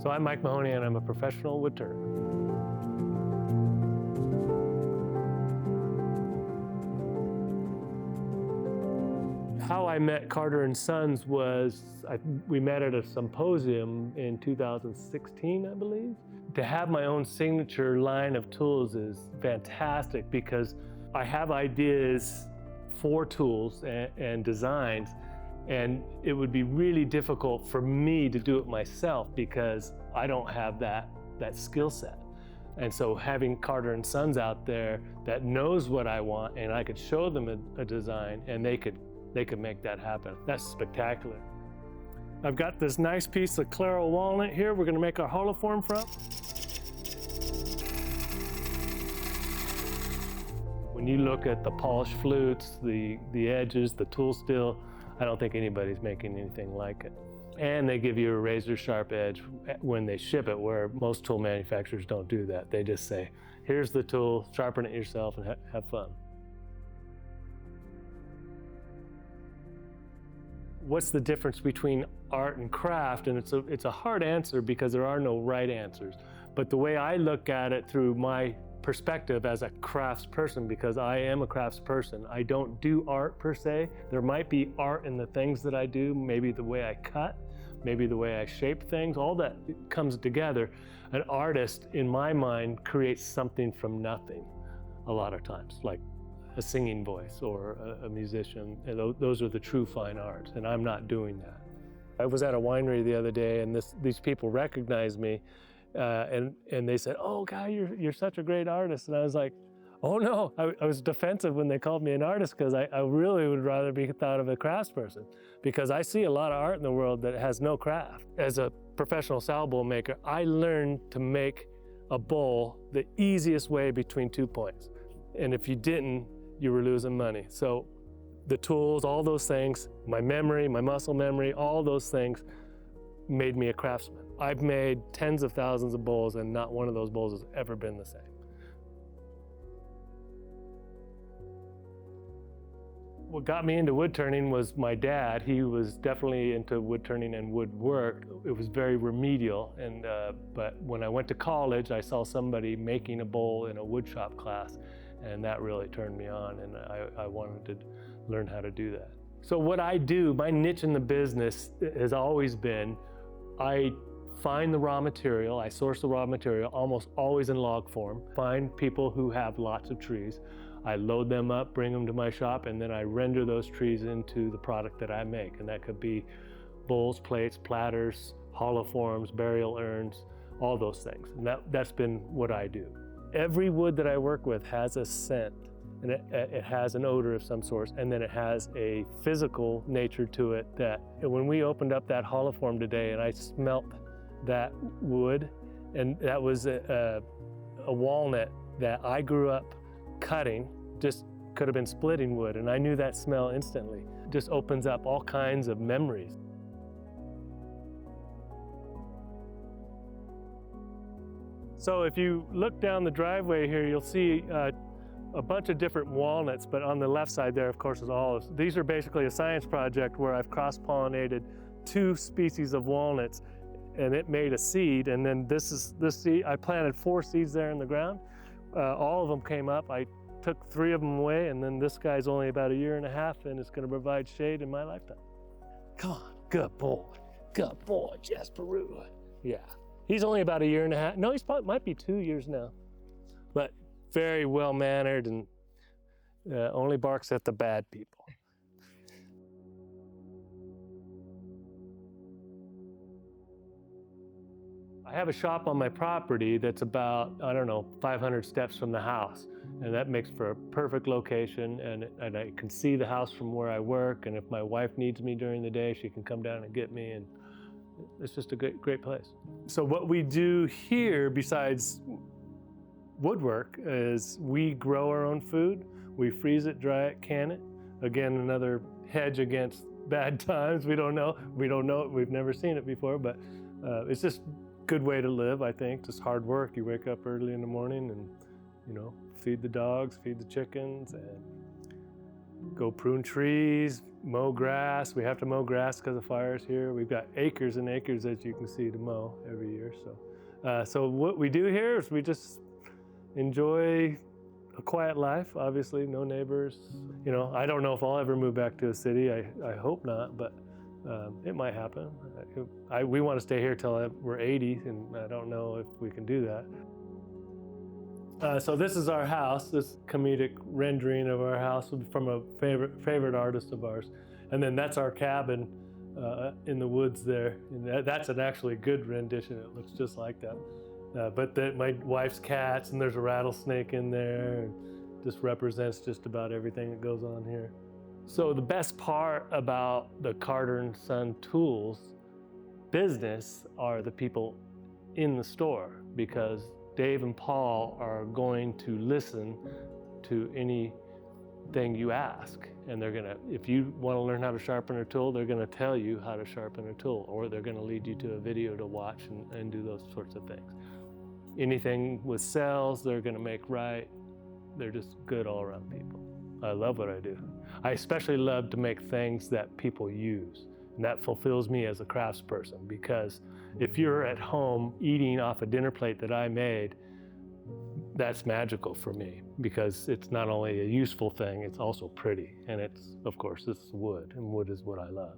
So I'm Mike Mahoney and I'm a professional woodturner. How I met Carter & Sons was, we met at a symposium in 2016, I believe. To have my own signature line of tools is fantastic because I have ideas for tools and designs, and it would be really difficult for me to do it myself because I don't have that skill set. And so having Carter & Sons out there that knows what I want, and I could show them a design and they could make that happen. That's spectacular. I've got this nice piece of Claro walnut here we're gonna make our holoform from. When you look at the polished flutes, the edges, the tool steel, I don't think anybody's making anything like it. And they give you a razor sharp edge when they ship it, where most tool manufacturers don't do that. They just say, here's the tool, sharpen it yourself and have fun. What's the difference between art and craft? And it's a hard answer because there are no right answers. But the way I look at it through my perspective as a craftsperson, because I am a craftsperson, I don't do art per se. There might be art in the things that I do, maybe the way I cut, maybe the way I shape things, all that comes together. An artist, in my mind, creates something from nothing a lot of times, like a singing voice or a musician. And those are the true fine arts, and I'm not doing that. I was at a winery the other day, and these people recognized me, and they said, "Oh, Guy, you're such a great artist." And I was like, "Oh no!" I was defensive when they called me an artist because I really would rather be thought of a craftsperson, because I see a lot of art in the world that has no craft. As a professional salad bowl maker, I learned to make a bowl the easiest way between 2 points, and if you didn't, you were losing money. So the tools, all those things, my memory, my muscle memory, all those things made me a craftsman. I've made tens of thousands of bowls and not one of those bowls has ever been the same. What got me into wood turning was my dad. He was definitely into wood turning and woodwork. It was very remedial, but when I went to college, I saw somebody making a bowl in a wood shop class, and that really turned me on, and I wanted to learn how to do that. So what I do, my niche in the business has always been, I find the raw material, I source the raw material, almost always in log form, find people who have lots of trees, I load them up, bring them to my shop, and then I render those trees into the product that I make. And that could be bowls, plates, platters, holoforms, burial urns, all those things. And that's been what I do. Every wood that I work with has a scent, and it has an odor of some sort, and then it has a physical nature to it that when we opened up that holoform today and I smelt that wood, and that was a walnut that I grew up cutting, just could have been splitting wood, and I knew that smell instantly. It just opens up all kinds of memories. So if you look down the driveway here, you'll see a bunch of different walnuts, but on the left side there, of course, is olives. These are basically a science project where I've cross-pollinated 2 species of walnuts, and it made a seed, and then this seed, I planted 4 seeds there in the ground. All of them came up. I took 3 of them away, and then this guy's only about 1.5 years, and it's gonna provide shade in my lifetime. Come on, good boy, Jasperu. Yeah, he's only about 1.5 years. No, might be 2 years now, but very well-mannered and only barks at the bad people. I have a shop on my property that's about, 500 steps from the house. And that makes for a perfect location, and I can see the house from where I work, and if my wife needs me during the day, she can come down and get me, and it's just a great place. So what we do here, besides woodwork, is we grow our own food, we freeze it, dry it, can it. Again, another hedge against bad times. We don't know it, we've never seen it before, but it's just good way to live, I think. Just hard work. You wake up early in the morning and, feed the dogs, feed the chickens, and go prune trees, mow grass. We have to mow grass because of fires here. We've got acres and acres, as you can see, to mow every year. So what we do here is we just enjoy a quiet life. Obviously, no neighbors. You know, I don't know if I'll ever move back to a city. I hope not, but it might happen. We want to stay here till we're 80, and I don't know if we can do that. So this is our house, this comedic rendering of our house from a favorite artist of ours. And then that's our cabin in the woods there. And that's an actually good rendition. It looks just like that. But my wife's cats, and there's a rattlesnake in there. And just represents just about everything that goes on here. So the best part about the Carter & Son Tools business are the people in the store, because Dave and Paul are going to listen to anything you ask. And they're gonna, if you wanna learn how to sharpen a tool, they're gonna tell you how to sharpen a tool, or they're gonna lead you to a video to watch and do those sorts of things. Anything with cells, they're gonna make right. They're just good all around people. I love what I do. I especially love to make things that people use. And that fulfills me as a craftsperson, because if you're at home eating off a dinner plate that I made, that's magical for me, because it's not only a useful thing, it's also pretty. And it's, of course, it's wood, and wood is what I love.